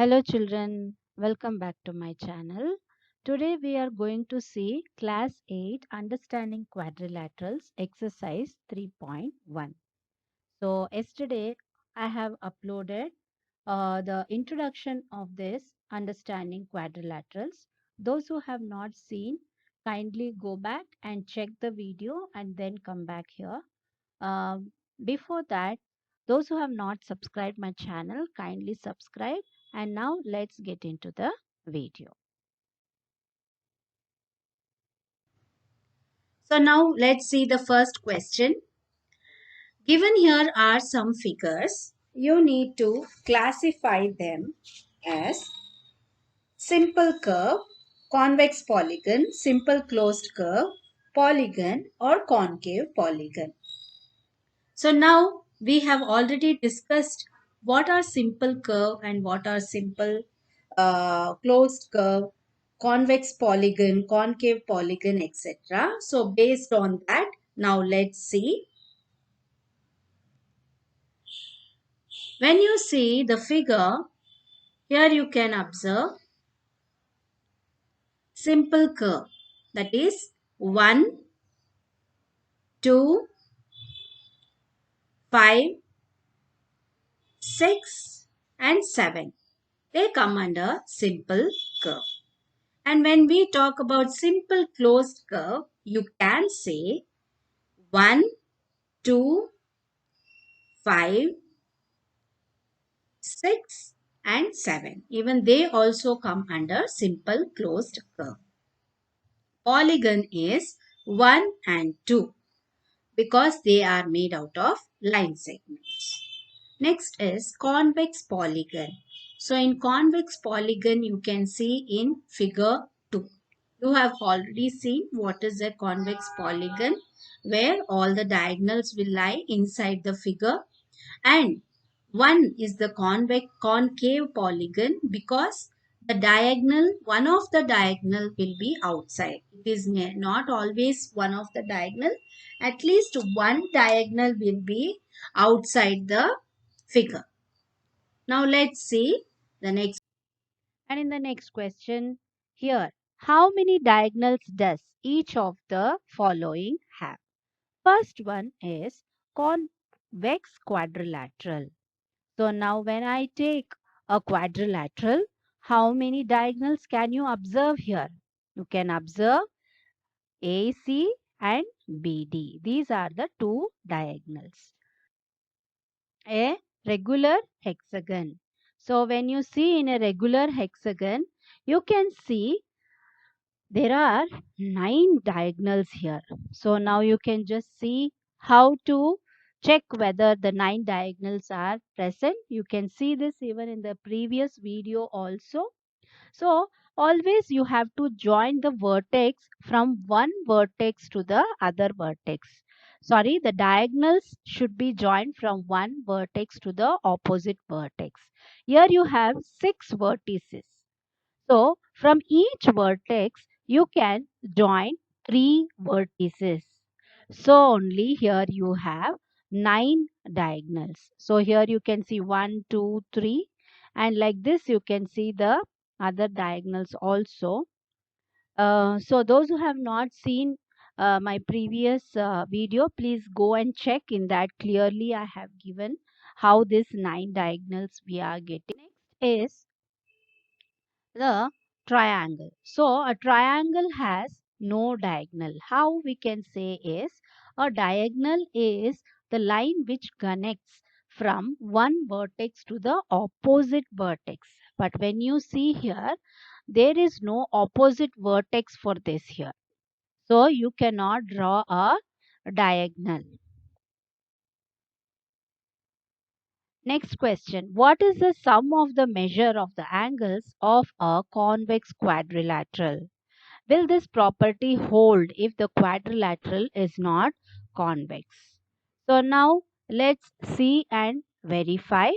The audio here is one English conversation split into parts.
Hello children, welcome back to my channel. Today we are going to see class 8 understanding quadrilaterals exercise 3.1. So yesterday I have uploaded the introduction of this understanding quadrilaterals. Those who have not seen, kindly go back and check the video and then come back here. Before that, those who have not subscribed my channel, kindly subscribe. And now let's get into the video. So now let's see the first question. Given here are some figures. You need to classify them as simple curve, convex polygon, simple closed curve, polygon or concave polygon. So now we have already discussed what are simple curve and what are simple closed curve, convex polygon, concave polygon, etc. So based on that, now let's see. When you see the figure, here you can observe simple curve. That is 1, 2, 5, 6 and 7. They come under simple curve. And when we talk about simple closed curve, you can say 1, 2, 5, 6 and 7. Even they also come under simple closed curve. Polygon is 1 and 2 because they are made out of line segments. Next is convex polygon. So in convex polygon you can see in figure 2. You have already seen what is a convex polygon where all the diagonals will lie inside the figure, and one is the concave polygon because one of the diagonal will be outside. It is not always one of the diagonal. At least one diagonal will be outside the figure. Now let's see the next. And in the next question, here, how many diagonals does each of the following have? First one is convex quadrilateral. So now when I take a quadrilateral, how many diagonals can you observe here? You can observe AC and BD. These are the two diagonals. A regular hexagon. So when you see in a regular hexagon, you can see there are 9 diagonals here. So now you can just see how to check whether the 9 diagonals are present. You can see this even in the previous video also. So always you have to join the vertex from one vertex to the other vertex. Sorry, the diagonals should be joined from one vertex to the opposite vertex. Here you have 6 vertices. So from each vertex you can join 3 vertices. So only here you have 9 diagonals. So here you can see 1, 2, 3, and like this you can see the other diagonals also. So those who have not seen my previous video, please go and check. In that clearly I have given how these 9 diagonals we are getting. Next is the triangle. So a triangle has no diagonal. How we can say is a diagonal is the line which connects from one vertex to the opposite vertex. But when you see here, there is no opposite vertex for this here. So you cannot draw a diagonal. Next question. What is the sum of the measure of the angles of a convex quadrilateral? Will this property hold if the quadrilateral is not convex? So now let's see and verify.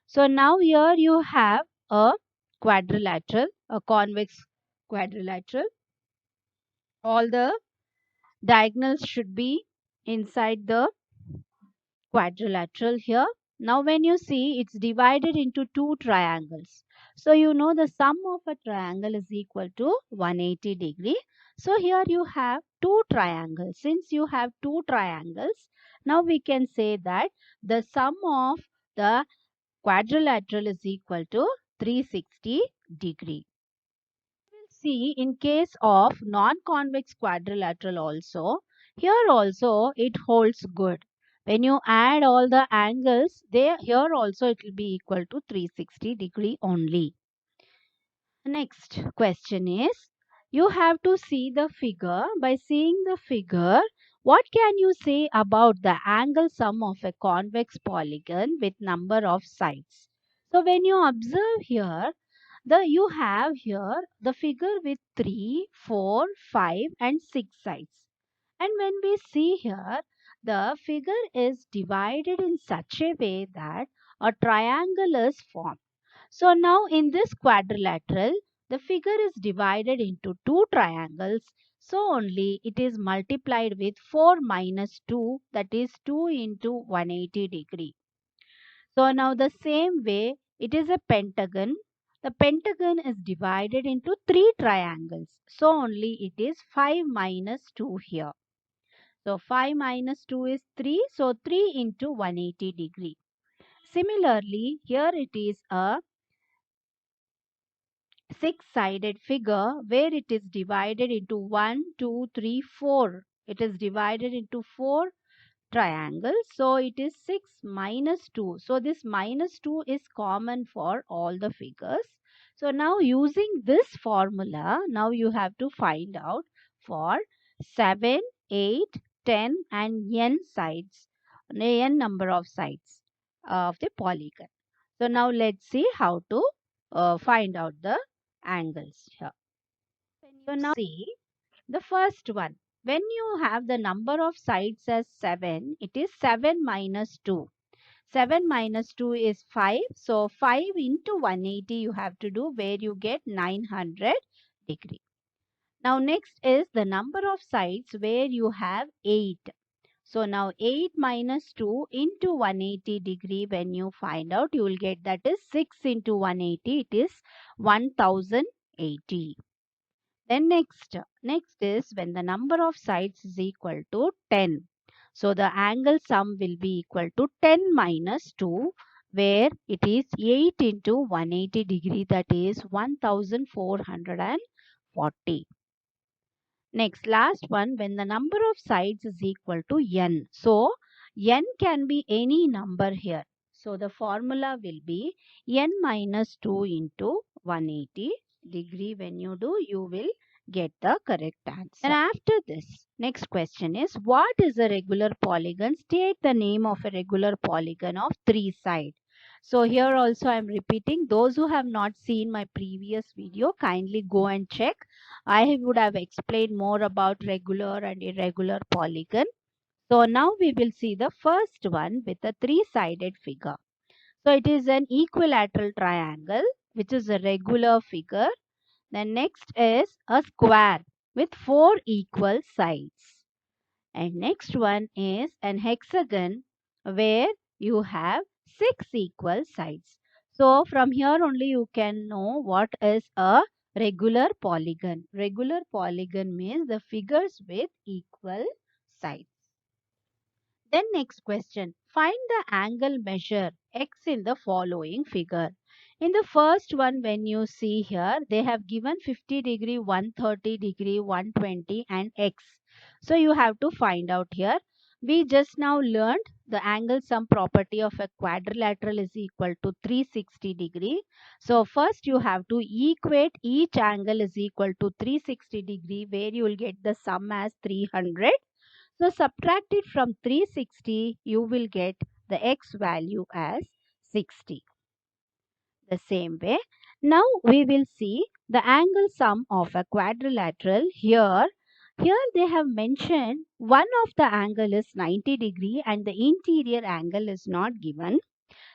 So now here you have a quadrilateral, a convex quadrilateral. All the diagonals should be inside the quadrilateral here. Now when you see, it's divided into two triangles. So you know the sum of a triangle is equal to 180 degree. So here you have two triangles. Since you have two triangles, now we can say that the sum of the quadrilateral is equal to 360 degree. We'll see in case of non-convex quadrilateral also, here also it holds good. When you add all the angles, here also it will be equal to 360 degree only. Next question is, you have to see the figure. By seeing the figure, what can you say about the angle sum of a convex polygon with number of sides? So when you observe here, you have here the figure with 3, 4, 5 and 6 sides. And when we see here, the figure is divided in such a way that a triangle is formed. So now in this quadrilateral, the figure is divided into two triangles. So only it is multiplied with 4 minus 2, that is 2 into 180 degree. So now the same way, it is a pentagon. The pentagon is divided into three triangles. So only it is 5 minus 2 here. So 5 minus 2 is 3. So 3 into 180 degree. Similarly, here it is a six-sided figure where it is divided into 1, 2, 3, 4. It is divided into 4 triangle. So it is 6 minus 2. So this minus 2 is common for all the figures. So now using this formula, now you have to find out for 7, 8, 10 and n sides, n number of sides of the polygon. So now let's see how to find out the angles here. So now see the first one. When you have the number of sides as 7, it is 7 minus 2. 7 minus 2 is 5. So 5 into 180 you have to do, where you get 900 degree. Now next is the number of sides where you have 8. So now 8 minus 2 into 180 degree, when you find out, you will get that is 6 into 180, it is 1080. Then next is when the number of sides is equal to 10. So the angle sum will be equal to 10 minus 2, where it is 8 into 180 degree, that is 1440. Next, last one, when the number of sides is equal to n. So n can be any number here. So the formula will be n minus 2 into 180 degree. When you do, you will get the correct answer. And after this, next question is, what is a regular polygon? State the name of a regular polygon of three sides. So here also I am repeating. Those who have not seen my previous video, kindly go and check. I would have explained more about regular and irregular polygon. So now we will see the first one with a three-sided figure. So it is an equilateral triangle, which is a regular figure. Then next is a square with four equal sides. And next one is an hexagon where you have six equal sides. So from here only you can know what is a regular polygon. Regular polygon means the figures with equal sides. Then next question. Find the angle measure x in the following figure. In the first one, when you see here, they have given 50 degree, 130 degree, 120 and x. So you have to find out here. We just now learned the angle sum property of a quadrilateral is equal to 360 degree. So first you have to equate each angle is equal to 360 degree, where you will get the sum as 300. So subtract it from 360, you will get the x value as 60. The same way, now we will see the angle sum of a quadrilateral here. Here they have mentioned one of the angle is 90 degree and the interior angle is not given.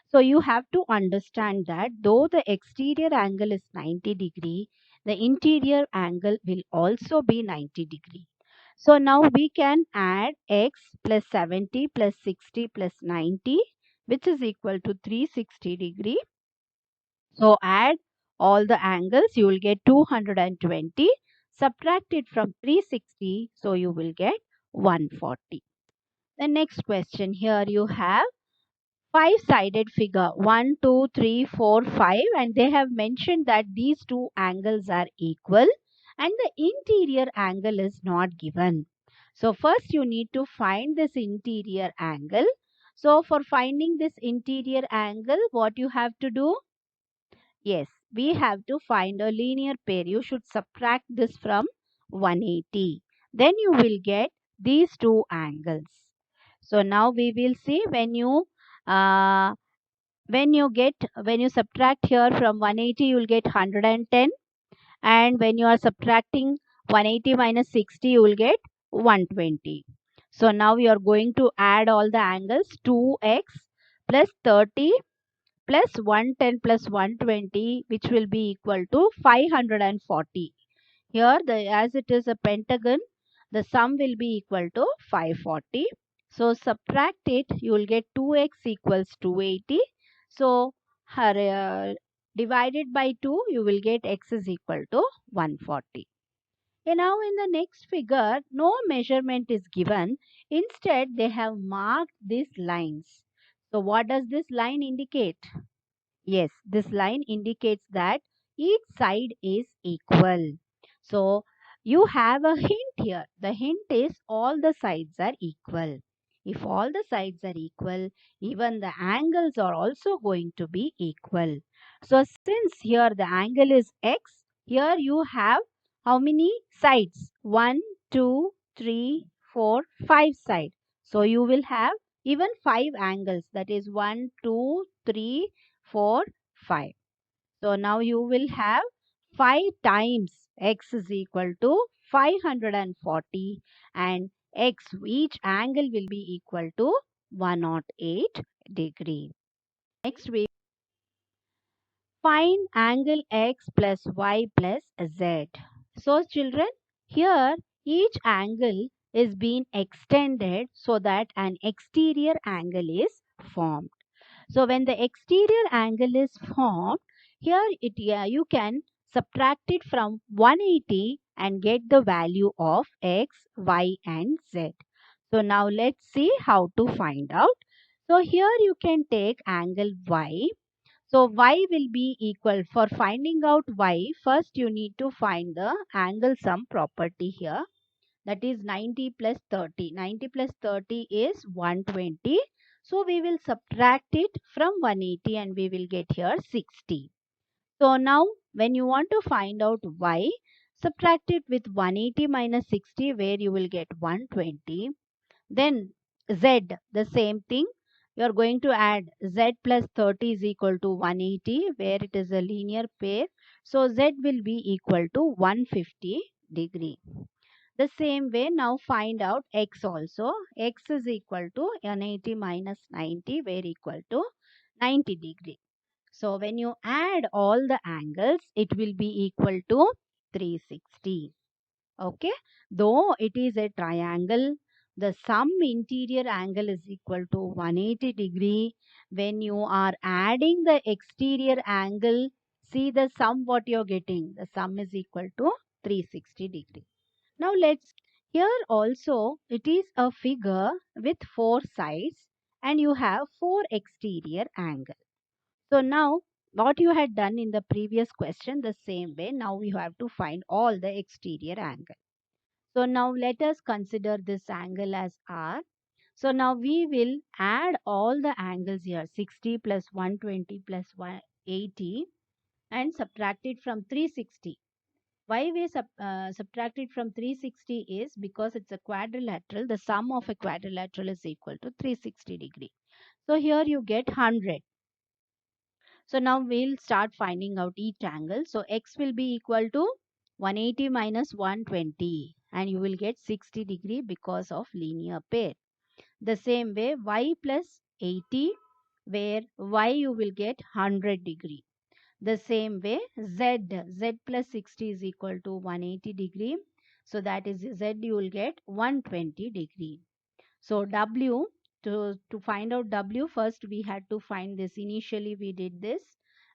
So you have to understand that though the exterior angle is 90 degree, the interior angle will also be 90 degree. So now we can add x plus 70 plus 60 plus 90. which is equal to 360 degree. So add all the angles, you will get 220. Subtract it from 360, so you will get 140. The next question, here you have five-sided figure 1, 2, 3, 4, 5, and they have mentioned that these two angles are equal and the interior angle is not given. So first you need to find this interior angle. So for finding this interior angle, what you have to do? Yes, we have to find a linear pair. You should subtract this from 180. Then you will get these two angles. So now we will see uh, when you subtract here from 180, you will get 110, and when you are subtracting 180 minus 60, you will get 120. So now you are going to add all the angles. 2x plus 30 plus 110 plus 120, which will be equal to 540. Here, as it is a pentagon, the sum will be equal to 540. So subtract it, you will get 2x equals 280. So divided by 2, you will get x is equal to 140. And now in the next figure, no measurement is given. Instead, they have marked these lines. So what does this line indicate? Yes, this line indicates that each side is equal. So you have a hint here. The hint is all the sides are equal. If all the sides are equal, even the angles are also going to be equal. So since here the angle is x, here you have how many sides? 1, 2, 3, 4, 5 sides. So you will have even 5 angles, that is 1, 2, 3, 4, 5. So now you will have 5 times x is equal to 540, and x, each angle will be equal to 108 degree. Next we find angle x plus y plus z. So children, here each angle is being extended so that an exterior angle is formed. So when the exterior angle is formed, here you can subtract it from 180 and get the value of x, y and z. So now let's see how to find out. So here you can take angle y. So y will be equal, for finding out y, first you need to find the angle sum property here, that is 90 plus 30. 90 plus 30 is 120. So we will subtract it from 180 and we will get here 60. So now when you want to find out y, subtract it with 180 minus 60 where you will get 120. Then z, the same thing. You are going to add z plus 30 is equal to 180 where it is a linear pair. So z will be equal to 150 degree. The same way, now find out x also. X is equal to 180 minus 90 where equal to 90 degree. So when you add all the angles, it will be equal to 360. Okay. Though it is a triangle, the sum interior angle is equal to 180 degree. When you are adding the exterior angle, see the sum what you are getting. The sum is equal to 360 degree. Now let's, here also it is a figure with 4 sides and you have 4 exterior angles. So now what you had done in the previous question, the same way, now we have to find all the exterior angle. So now let us consider this angle as R. So now we will add all the angles here, 60 plus 120 plus 180, and subtract it from 360. Why we subtract it from 360 is because it's a quadrilateral. The sum of a quadrilateral is equal to 360 degree. So here you get 100. So now we'll start finding out each angle. So x will be equal to 180 minus 120 and you will get 60 degree because of linear pair. The same way y plus 80 where y you will get 100 degree. The same way z plus 60 is equal to 180 degree. So that is z you will get 120 degree. So w to find out W, first we had to find this. Initially we did this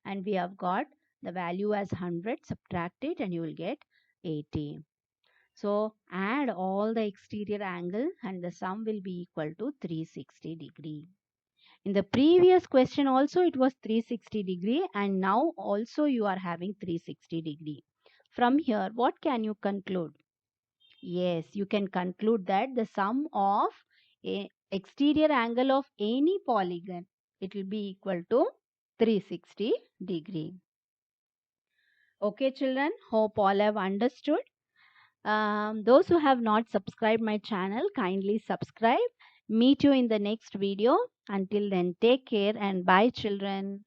and we have got the value as 100. Subtract it and you will get 80. So add all the exterior angle and the sum will be equal to 360 degree. In the previous question also it was 360 degree and now also you are having 360 degree. From here what can you conclude? Yes, you can conclude that the sum of a exterior angle of any polygon, it will be equal to 360 degree. Okay children, hope all have understood. Those who have not subscribed my channel, kindly subscribe. Meet you in the next video. Until then, take care and bye children.